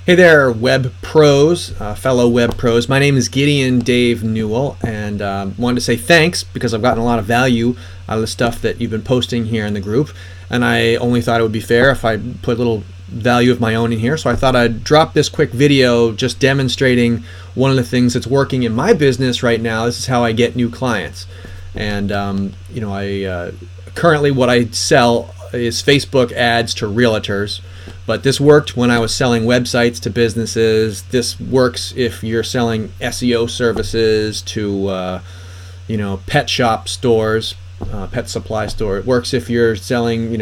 Hey there, web pros, fellow web pros. My name is Gideon Dave Newell, and wanted to say thanks because I've gotten a lot of value out of the stuff that you've been posting here in the group, and I only thought it would be fair if I put a little value of my own in here. So I thought I'd drop this quick video just demonstrating one of the things that's working in my business right now. This is how I get new clients, and I currently what I sell is Facebook ads to realtors. But this worked when I was selling websites to businesses. This works if you're selling SEO services to, pet shop stores, pet supply store. It works if you're selling,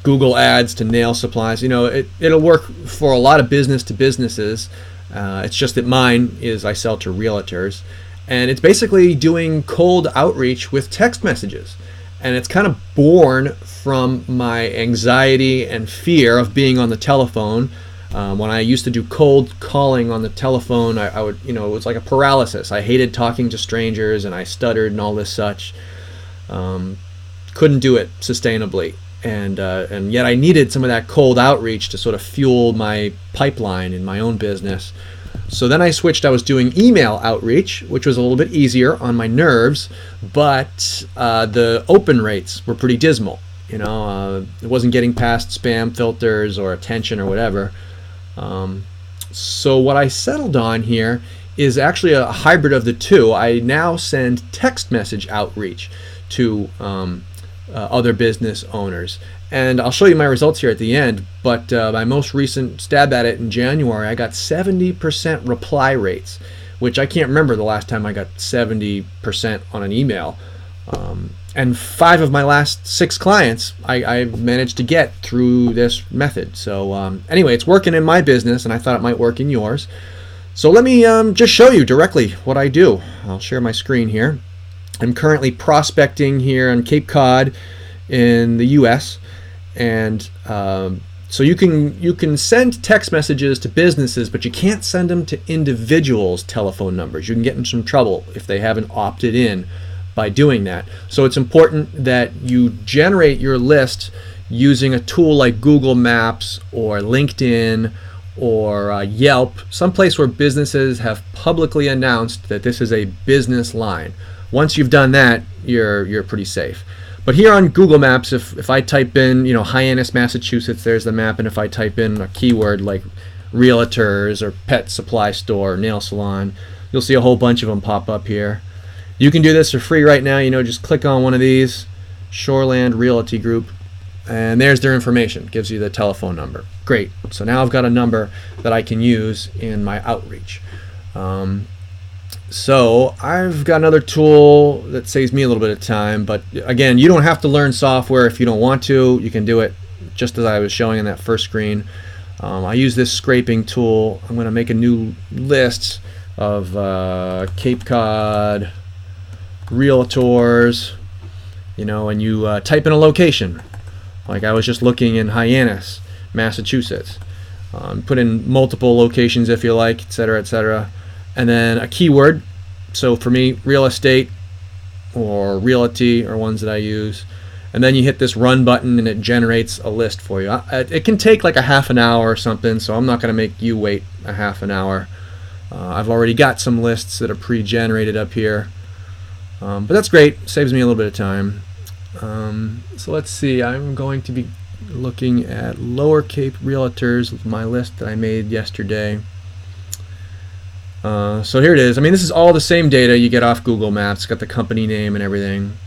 Google ads to nail supplies. It'll work for a lot of business to businesses. It's just that mine is I sell to realtors, and it's basically doing cold outreach with text messages. And it's kind of born from my anxiety and fear of being on the telephone. When I used to do cold calling on the telephone, I would, it was like a paralysis. I hated talking to strangers, and I stuttered and all this such. Couldn't do it sustainably, and yet I needed some of that cold outreach to sort of fuel my pipeline in my own business. So then I switched. I was doing email outreach, which was a little bit easier on my nerves, but the open rates were pretty dismal. It wasn't getting past spam filters or attention or whatever. So what I settled on here is actually a hybrid of the two. I now send text message outreach to other business owners. And I'll show you my results here at the end, but my most recent stab at it in January, I got 70% reply rates, which I can't remember the last time I got 70% on an email. And 5 of my last 6 clients I managed to get through this method. So anyway, it's working in my business, and I thought it might work in yours. So let me just show you directly what I do. I'll share my screen here. I'm currently prospecting here on Cape Cod in the US. And so you can send text messages to businesses, but you can't send them to individuals' telephone numbers. You can get in some trouble if they haven't opted in by doing that. So it's important that you generate your list using a tool like Google Maps or LinkedIn or Yelp, someplace where businesses have publicly announced that this is a business line. Once you've done that, you're pretty safe. But here on Google Maps, if I type in, Hyannis, Massachusetts, there's the map, and if I type in a keyword like realtors or pet supply store or nail salon, you'll see a whole bunch of them pop up here. You can do this for free right now. Just click on one of these, Shoreland Realty Group, and there's their information. It gives you the telephone number. Great. So now I've got a number that I can use in my outreach. So I've got another tool that saves me a little bit of time, but again, you don't have to learn software if you don't want to. You can do it just as I was showing in that first screen. I use this scraping tool. I'm going to make a new list of Cape Cod realtors, and you type in a location. Like I was just looking in Hyannis, Massachusetts. Put in multiple locations if you like, etc., etc. And then a keyword. So for me, real estate or realty are ones that I use. And then you hit this run button and it generates a list for you. It can take like a half an hour or something, so I'm not going to make you wait a half an hour. I've already got some lists that are pre-generated up here. But that's great. Saves me a little bit of time. So let's see. I'm going to be looking at Lower Cape Realtors with my list that I made yesterday. So here it is. This is all the same data you get off Google Maps. It's got the company name and everything.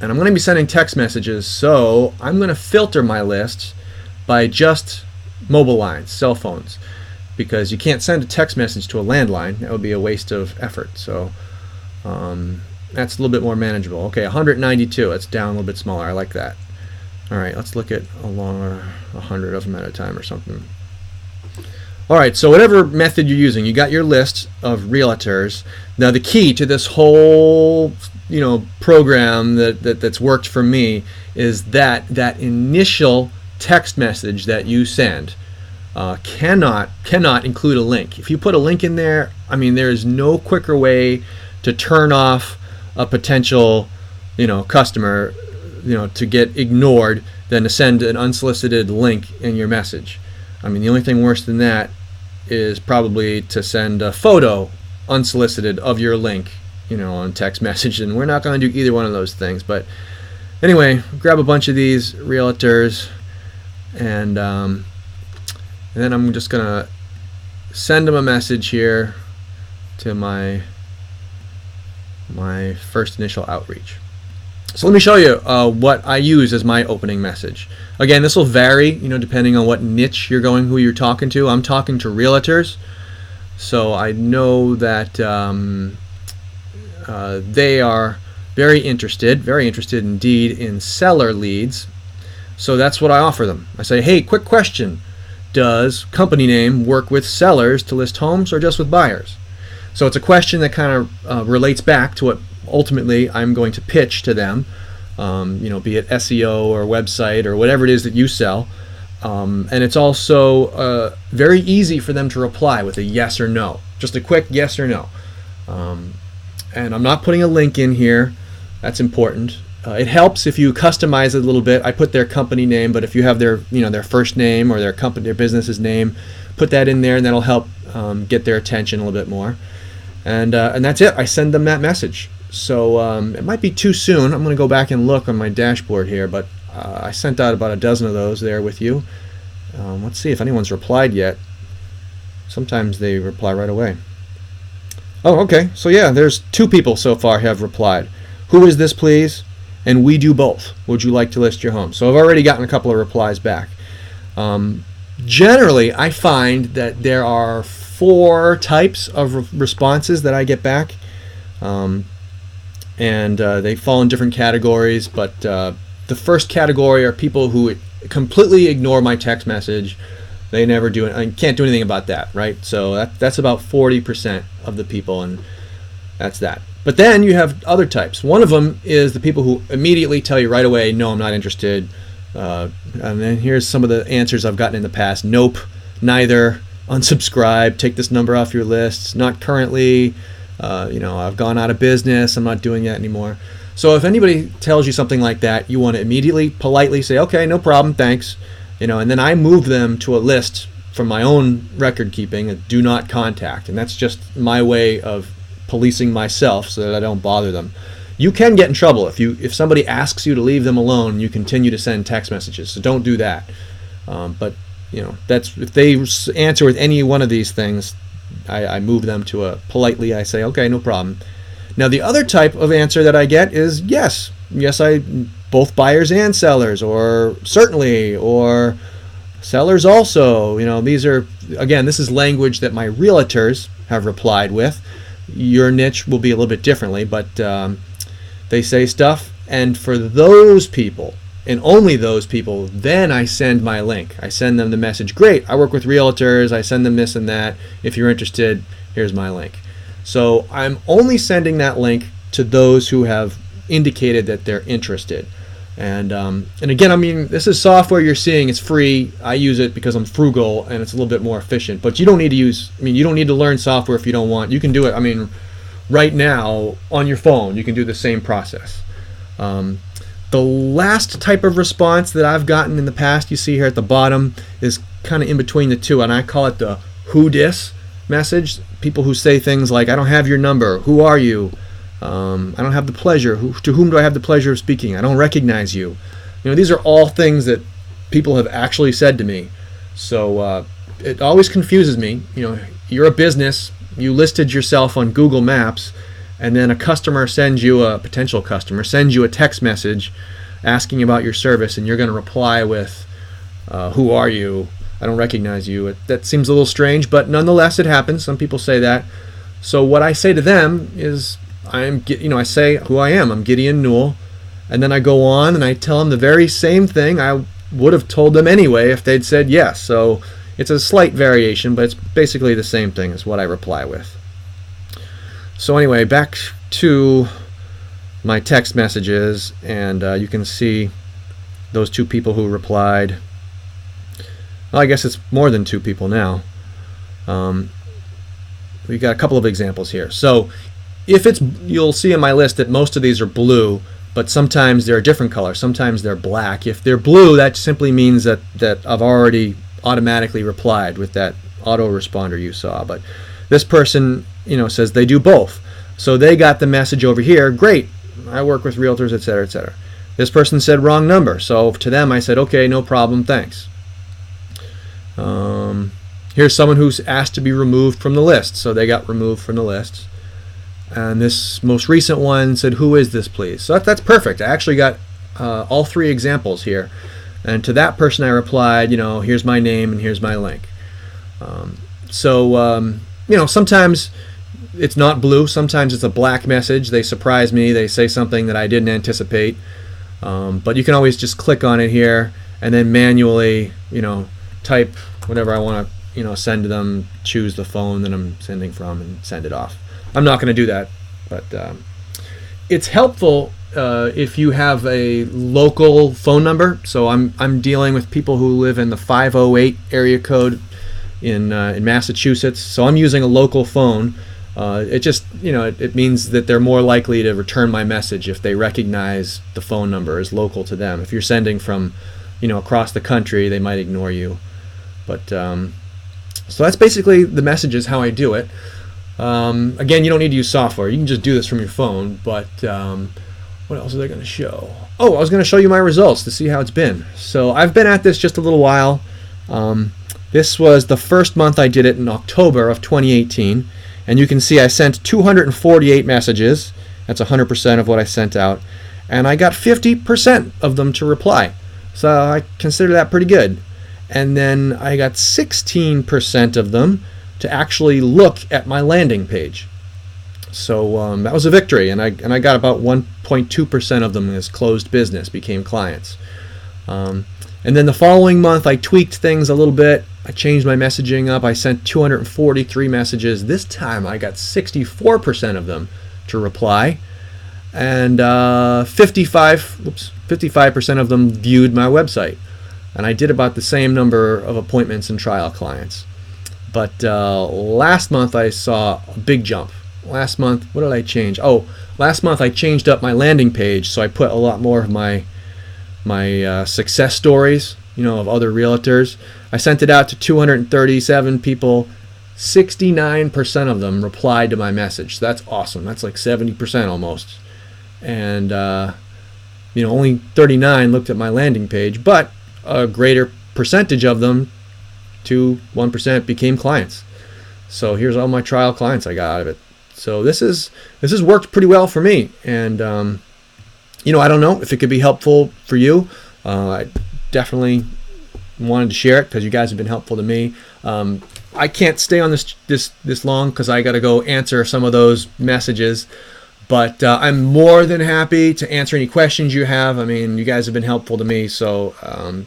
And I'm going to be sending text messages, so I'm going to filter my list by just mobile lines, cell phones, because you can't send a text message to a landline. That would be a waste of effort. So that's a little bit more manageable. Okay, 192. That's down a little bit smaller. I like that. All right, let's look at 100 of them at a time or something. All right, so whatever method you're using, you got your list of realtors. Now the key to this whole program that's worked for me is that initial text message that you send cannot include a link. If you put a link in there, there is no quicker way to turn off a potential customer to get ignored than to send an unsolicited link in your message. I mean, the only thing worse than that is probably to send a photo unsolicited of your link, on text message, and we're not going to do either one of those things. But anyway, grab a bunch of these realtors, and then I'm just going to send them a message here to my first initial outreach. So let me show you what I use as my opening message. Again, this will vary, depending on what niche you're going, who you're talking to. I'm talking to realtors, so I know that they are very interested indeed in seller leads. So that's what I offer them. I say, hey, quick question. Does company name work with sellers to list homes or just with buyers? So it's a question that kind of relates back to what ultimately I'm going to pitch to them, be it SEO or website or whatever it is that you sell. And it's also very easy for them to reply with a yes or no, just a quick yes or no. And I'm not putting a link in here. That's important. It helps if you customize it a little bit. I put their company name, but if you have their their first name or their business's name, put that in there, and that'll help get their attention a little bit more. And that's it. I send them that message. So it might be too soon. I'm going to go back and look on my dashboard here, but I sent out about a dozen of those there with you. Let's see if anyone's replied yet. Sometimes they reply right away. Oh, okay. So yeah, there's 2 people so far have replied. Who is this, please? And we do both. Would you like to list your home? So I've already gotten a couple of replies back. Generally, I find that there are 4 types of responses that I get back. And they fall in different categories, but the first category are people who completely ignore my text message. They never do it. I can't do anything about that, right? So that's about 40% of the people, and that's that. But then you have other types. One of them is the people who immediately tell you right away, no, I'm not interested. And then here's some of the answers I've gotten in the past. Nope, neither, unsubscribe, take this number off your list, not currently, I've gone out of business, I'm not doing that anymore. So if anybody tells you something like that, you want to immediately, politely say, okay, no problem, thanks. And then I move them to a list from my own record keeping, a do not contact. And that's just my way of policing myself so that I don't bother them. You can get in trouble if somebody asks you to leave them alone. You continue to send text messages, so don't do that. But that's if they answer with any one of these things, I move them to a politely. I say, okay, no problem. Now the other type of answer that I get is yes, I both buyers and sellers, or certainly, or sellers also. These are, again, this is language that my realtors have replied with. Your niche will be a little bit differently, but they say stuff, and for those people, and only those people, then I send my link. I send them the message, great, I work with realtors, I send them this and that. If you're interested, here's my link. So I'm only sending that link to those who have indicated that they're interested. And again, I mean, this is software you're seeing. It's free. I use it because I'm frugal and it's a little bit more efficient. But you don't need to you don't need to learn software if you don't want. You can do it, I mean, right now on your phone. You can do the same process. The last type of response that I've gotten in the past, you see here at the bottom, is kind of in between the two, and I call it the who dis message. People who say things like, I don't have your number, who are you? I don't have the pleasure, to whom do I have the pleasure of speaking? I don't recognize you. These are all things that people have actually said to me. So it always confuses me. You're a business, you listed yourself on Google Maps, and then a potential customer sends you a text message asking about your service, and you're going to reply with, who are you? I don't recognize you. That seems a little strange, but nonetheless it happens. Some people say that. So what I say to them is, I say who I am. I'm Gideon Newell, and then I go on and I tell them the very same thing I would have told them anyway if they'd said yes. So it's a slight variation, but it's basically the same thing as what I reply with. So anyway, back to my text messages, and you can see those 2 people who replied. Well, I guess it's more than 2 people now. We've got a couple of examples here. So you'll see in my list that most of these are blue, but sometimes they're a different color. Sometimes they're black. If they're blue, that simply means that I've already automatically replied with that autoresponder you saw. But this person, says they do both. So they got the message over here, great, I work with realtors, etc., etc. This person said wrong number. So to them I said, okay, no problem, thanks. Here's someone who's asked to be removed from the list. So they got removed from the list. And this most recent one said, who is this, please? So that's perfect. I actually got all three examples here. And to that person I replied, here's my name and here's my link. Sometimes it's not blue. Sometimes it's a black message. They surprise me. They say something that I didn't anticipate. But you can always just click on it here and then manually, type whatever I want to, send to them, choose the phone that I'm sending from and send it off. I'm not going to do that, but it's helpful if you have a local phone number. So I'm dealing with people who live in the 508 area code in Massachusetts. So I'm using a local phone. It just it means that they're more likely to return my message if they recognize the phone number as local to them. If you're sending from across the country, they might ignore you. But so that's basically the messages, how I do it. Again, you don't need to use software. You can just do this from your phone. But what else are they going to show? Oh, I was going to show you my results to see how it's been. So I've been at this just a little while. This was the first month I did it in October of 2018. And you can see I sent 248 messages. That's 100% of what I sent out. And I got 50% of them to reply. So I consider that pretty good. And then I got 16% of them to actually look at my landing page. So that was a victory, and I got about 1.2% of them as closed business, became clients. And then the following month I tweaked things a little bit. I changed my messaging up. I sent 243 messages. This time I got 64% of them to reply, and 55% of them viewed my website. And I did about the same number of appointments and trial clients. But last month I saw a big jump. Last month, what did I change? Oh, last month I changed up my landing page, so I put a lot more of my success stories, of other realtors. I sent it out to 237 people. 69% of them replied to my message. So that's awesome. That's like 70% almost. And only 39 looked at my landing page, but a greater percentage of them, 1%, became clients. So here's all my trial clients I got out of it. So this has worked pretty well for me, and I don't know if it could be helpful for you. I definitely wanted to share it because you guys have been helpful to me. I can't stay on this long because I got to go answer some of those messages. But I'm more than happy to answer any questions you have. I mean, you guys have been helpful to me, so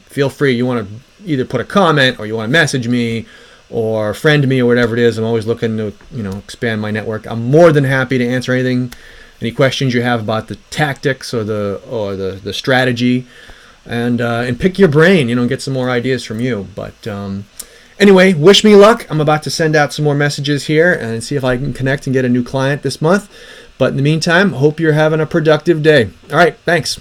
feel free. You want to either put a comment or you want to message me or friend me or whatever it is. I'm always looking to expand my network. I'm more than happy to answer any questions you have about the tactics or the strategy, and pick your brain. Get some more ideas from you. But anyway, wish me luck. I'm about to send out some more messages here and see if I can connect and get a new client this month. But in the meantime, hope you're having a productive day. All right, thanks.